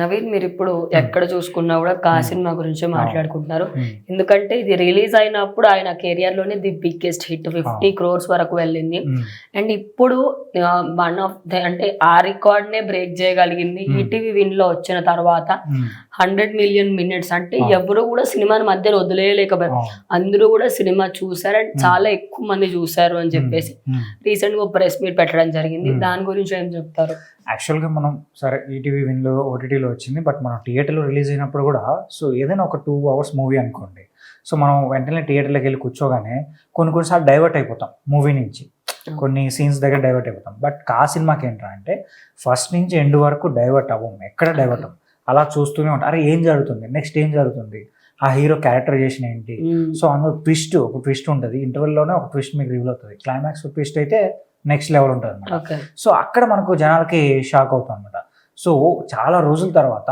నవీన్, మీరు ఇప్పుడు ఎక్కడ చూసుకున్నా కూడా సినిమా గురించి మాట్లాడుకుంటున్నారు. ఎందుకంటే ఇది రిలీజ్ అయినప్పుడు ఆయన కెరియర్ లోనే ది బిగ్గెస్ట్ హిట్, 50 crores వరకు వెళ్ళింది. అండ్ ఇప్పుడు వన్ ఆఫ్ ద అంటే ఆ రికార్డ్ నే బ్రేక్ చేయగలిగింది. ఈటీవీ విన్ లో వచ్చిన తర్వాత 100 million minutes అంటే ఎవరు కూడా సినిమాని మధ్యలో వదిలేయలేకపోయారు. అందరూ కూడా సినిమా చూసారు అండ్ చాలా ఎక్కువ మంది చూసారు అని చెప్పేసి రీసెంట్ గా ప్రెస్ మీట్ పెట్టడం జరిగింది. దాని గురించి ఏం చెప్తారు? యాక్చువల్గా మనం సరే ఈటీవీ విన్లో ఓటీటీలో వచ్చింది, బట్ మనం థియేటర్లో రిలీజ్ అయినప్పుడు కూడా సో ఏదైనా ఒక 2 hours మూవీ అనుకోండి, సో మనం వెంటనే థియేటర్లోకి వెళ్ళి కూర్చోగానే కొన్నిసార్లు డైవర్ట్ అయిపోతాం మూవీ నుంచి, కొన్ని సీన్స్ దగ్గర డైవర్ట్ అయిపోతాం. బట్ సినిమాకి ఏంటంటే ఫస్ట్ నుంచి ఎండ్ వరకు డైవర్ట్ అవ్వం, ఎక్కడ డైవర్ట్ అవ్వం, అలా చూస్తూనే ఉంటాం. అరే ఏం జరుగుతుంది, నెక్స్ట్ ఏం జరుగుతుంది, ఆ హీరో క్యారెక్టరైజేషన్ ఏంటి. సో అందులో ఒక ట్విస్ట్ ఉంటుంది, ఇంటర్వెల్లోనే ఒక ట్విస్ట్ మీకు రివీల్ అవుతుంది, క్లైమాక్స్ ట్విస్ట్ అయితే నెక్స్ట్ లెవెల్ ఉంటుంది అనమాట. సో అక్కడ మనకు జనాలకి షాక్ అవుతాం అనమాట. సో చాలా రోజుల తర్వాత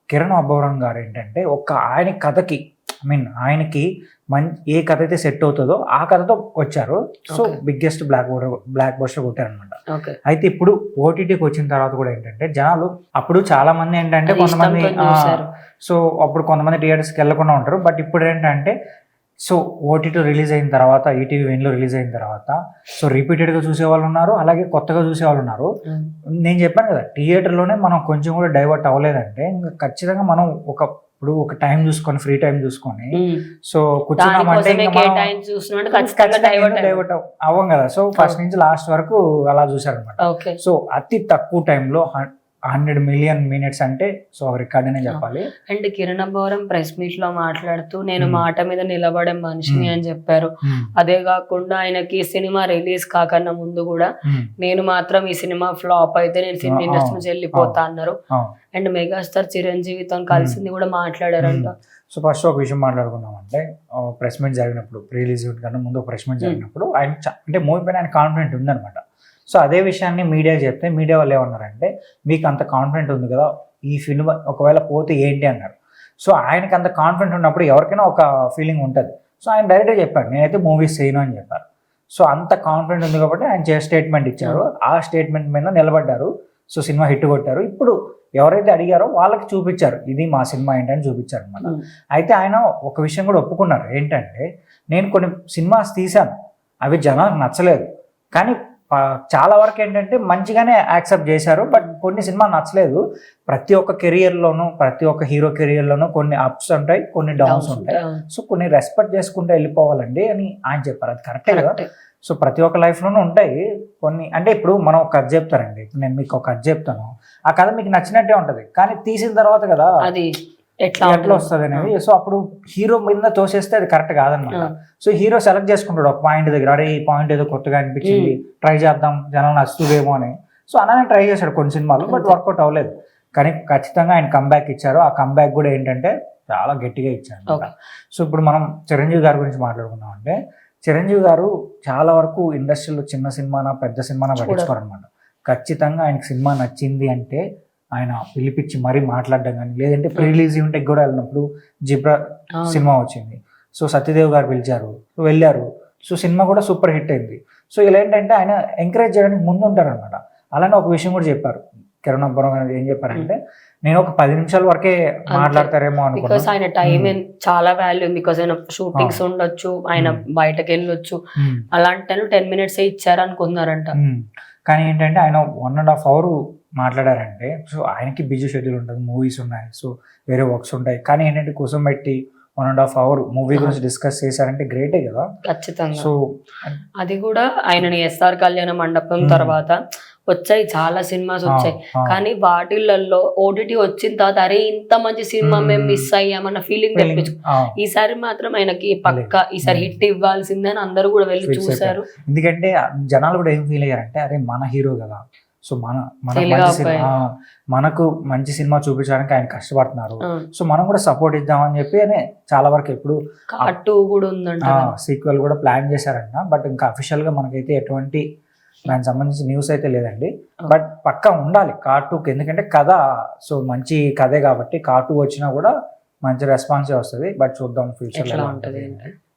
కిరణ్ అబ్బవరం గారు ఏంటంటే ఆయన కథకి ఆయనకి ఏ కథ అయితే సెట్ అవుతుందో ఆ కథతో వచ్చారు. సో బిగ్గెస్ట్ బ్లాక్ బస్టర్ కొట్టారు అనమాట. అయితే ఇప్పుడు ఓటీటీకి వచ్చిన తర్వాత కూడా ఏంటంటే జనాలు అప్పుడు చాలా మంది ఏంటంటే కొంతమంది అప్పుడు కొంతమంది థియేటర్స్కి వెళ్ళకుండా ఉంటారు. బట్ ఇప్పుడు ఏంటంటే సో ఓటీటీ రిలీజ్ అయిన తర్వాత, ఈటీవీ విన్లో రిలీజ్ అయిన తర్వాత సో రిపీటెడ్గా చూసేవాళ్ళు ఉన్నారు, అలాగే కొత్తగా చూసేవాళ్ళు ఉన్నారు. నేను చెప్పాను కదా, థియేటర్లోనే మనం కొంచెం కూడా డైవర్ట్ అవ్వలేదంటే ఇంకా ఖచ్చితంగా మనం ఇప్పుడు ఒక టైం చూసుకొని, ఫ్రీ టైం చూసుకొని సో కూర్చున్నామంటే డైవర్ట్ అవ్వం కదా. సో ఫస్ట్ నుంచి లాస్ట్ వరకు అలా చూసారనమాట. సో అతి తక్కువ టైంలో 100 million minutes అంటే సో రికార్డ్ అనే చెప్పాలి. And Kiran Abbavaram press meet లో మాట్లాడుతూ నేను మాట మీద నిలబడే మనిషిని అని చెప్పారు. అదే కాకుండా ఆయనకి సినిమా రిలీజ్ కాకన్నా ముందు కూడా నేను మాత్రం ఈ సినిమా ఫ్లాప్ అయితే నేను సినిమా ఇండస్ట్రీ నుంచి వెళ్ళిపోతా అన్నారు. అండ్ మెగాస్టార్ చిరంజీవితో కలిసింది కూడా మాట్లాడారంట. సో ఫస్ట్ ఒక విషయం మాట్లాడుకున్నామంటే, ప్రెస్ మీట్ జరిగినప్పుడు, ప్రీ రిలీజ్ కన్నా ముందు ప్రెస్ మీట్ జరిగినప్పుడు ఆయన అంటే మూవీ పైన ఆయన కాన్ఫిడెంట్ ఉందన్నమాట. సో అదే విషయాన్ని మీడియా చెప్తే మీడియా వాళ్ళు ఏమన్నారంటే, మీకు అంత కాన్ఫిడెంట్ ఉంది కదా, ఈ ఫిల్మ్ ఒకవేళ పోతే ఏంటి అన్నారు. సో ఆయనకి అంత కాన్ఫిడెంట్ ఉన్నప్పుడు ఎవరికైనా ఒక ఫీలింగ్ ఉంటుంది. సో ఆయన డైరెక్ట్గా చెప్పాడు, నేనైతే మూవీస్ చేయను అని చెప్పారు. సో అంత కాన్ఫిడెంట్ ఉంది కాబట్టి ఆయన స్టేట్మెంట్ ఇచ్చారు, ఆ స్టేట్మెంట్ మీద నిలబడ్డారు. సో సినిమా హిట్ కొట్టారు. ఇప్పుడు ఎవరైతే అడిగారో వాళ్ళకి చూపించారు, ఇది మా సినిమా ఏంటని చూపించారు అనమాట. అయితే ఆయన ఒక విషయం కూడా ఒప్పుకున్నారు, ఏంటంటే నేను కొన్ని సినిమాస్ తీశాను, అవి జనాలకు నచ్చలేదు, కానీ చాలా వరకు ఏంటంటే మంచిగానే యాక్సెప్ట్ చేశారు. బట్ కొన్ని సినిమా నచ్చలేదు. ప్రతి ఒక్క కెరియర్లోనూ, ప్రతి ఒక్క హీరో కెరియర్లోనూ కొన్ని అప్స్ ఉంటాయి, కొన్ని డౌన్స్ ఉంటాయి. సో కొన్ని రెస్పెక్ట్ చేసుకుంటూ వెళ్ళిపోవాలండి అని ఆయన చెప్పారు. అది కరెక్టే కదా. సో ప్రతి ఒక్క లైఫ్లోనూ ఉంటాయి కొన్ని. అంటే ఇప్పుడు మనం ఒక కథ చెప్తారండి, నేను మీకు ఒక కథ చెప్తాను, ఆ కథ మీకు నచ్చినట్టే ఉంటుంది, కానీ తీసిన తర్వాత కదా అది ఎట్లా వస్తుంది అనేది. సో అప్పుడు హీరో మీద తోసేస్తే అది కరెక్ట్ కాదనమాట. సో హీరో సెలెక్ట్ చేసుకుంటాడు ఒక పాయింట్ దగ్గర, అరే ఈ పాయింట్ ఏదో కొత్తగా అనిపించింది, ట్రై చేద్దాం, జనాలు నచ్చుతుందేమో అని. సో అలానే ట్రై చేశాడు కొన్ని సినిమాలు, బట్ వర్కౌట్ అవ్వలేదు. కానీ ఖచ్చితంగా ఆయన కంబ్యాక్ ఇచ్చారు. ఆ కంబ్యాక్ కూడా ఏంటంటే చాలా గట్టిగా ఇచ్చారు. సో ఇప్పుడు మనం చిరంజీవి గారి గురించి మాట్లాడుకున్నాం అంటే, చిరంజీవి గారు చాలా వరకు ఇండస్ట్రీలో చిన్న సినిమానా పెద్ద సినిమానా పట్టించుకోరు అనమాట. ఖచ్చితంగా ఆయనకి సినిమా నచ్చింది అంటే ఆయన పిలిపించి మరీ మాట్లాడడం కానీ, లేదంటే ప్రీ రిలీజ్ ఈవెంట్కి కూడా వెళ్ళినప్పుడు జిబ్రా సినిమా వచ్చింది, సో సత్యదేవ్ గారు పిలిచారు, వెళ్ళారు. సో సినిమా కూడా సూపర్ హిట్ అయింది. సో ఇలా ఏంటంటే ఆయన ఎంకరేజ్ చేయడానికి ముందు ఉంటారు అనమాట. అలానే ఒక విషయం కూడా చెప్పారు కిరణ్ అబ్బవరం గారు, ఏం చెప్పారంటే నేను ఒక 10 నిమిషాల వరకే మాట్లాడతారేమో అనుకున్నాను. ఆయన టైం చాలా వాల్యూ, బికాస్ ఆయన షూటింగ్స్ ఉండొచ్చు, ఆయన బయటకు వెళ్ళొచ్చు, అలాంటి 10 minutes ఇచ్చారు అనుకున్నారంట. కానీ ఏంటంటే ఆయన 1.5 hours మాట్లాడారంటే, సో ఆయనకి బిజీ షెడ్యూల్ ఉంటుంది, మూవీస్ ఉన్నాయి, సో వేరే వర్క్స్ ఉంటాయి. కానీ ఏంటంటే కోసం పెట్టి 1.5 hours మూవీ గురించి డిస్కస్ చేశారంటే గ్రేటే కదా. ఖచ్చితంగా. సో అది కూడా ఆయనని ఎస్ఆర్ కళ్యాణ మండపం తర్వాత వచ్చాయి, చాలా సినిమాస్ వచ్చాయి, కానీ వాటిల్లో ఓటీటీ వచ్చిన తర్వాత అరే ఇంత మంచి సినిమా మేము మిస్ అయ్యామన్న ఫీలింగ్ తెప్పించు. ఈసారి మాత్రం ఆయనకి పక్కా ఈసారి హిట్ ఇవ్వాల్సిందని అందరూ కూడా వెళ్ళి చూసారు. ఎందుకంటే జనాలు కూడా ఏం ఫీల్ అయ్యారంటే, అరే మన హీరో కదా, సో మనకు మంచి సినిమా చూపించడానికి ఆయన కష్టపడుతున్నారు, సో మనం కూడా సపోర్ట్ ఇద్దామని చెప్పి చాలా వరకు ఇప్పుడు సీక్వెల్ కూడా ప్లాన్ చేశారంట. బట్ ఇంకా అఫీషియల్ గా మనకైతే ఎటువంటి దానికి సంబంధించి న్యూస్ అయితే లేదండి. బట్ పక్కా ఉండాలి కార్టూకి, ఎందుకంటే కథ సో మంచి కథే కాబట్టి కార్టూ వచ్చినా కూడా మంచి రెస్పాన్సే వస్తుంది. బట్ చూద్దాం ఫ్యూచర్ ఎలా ఉంటుంది.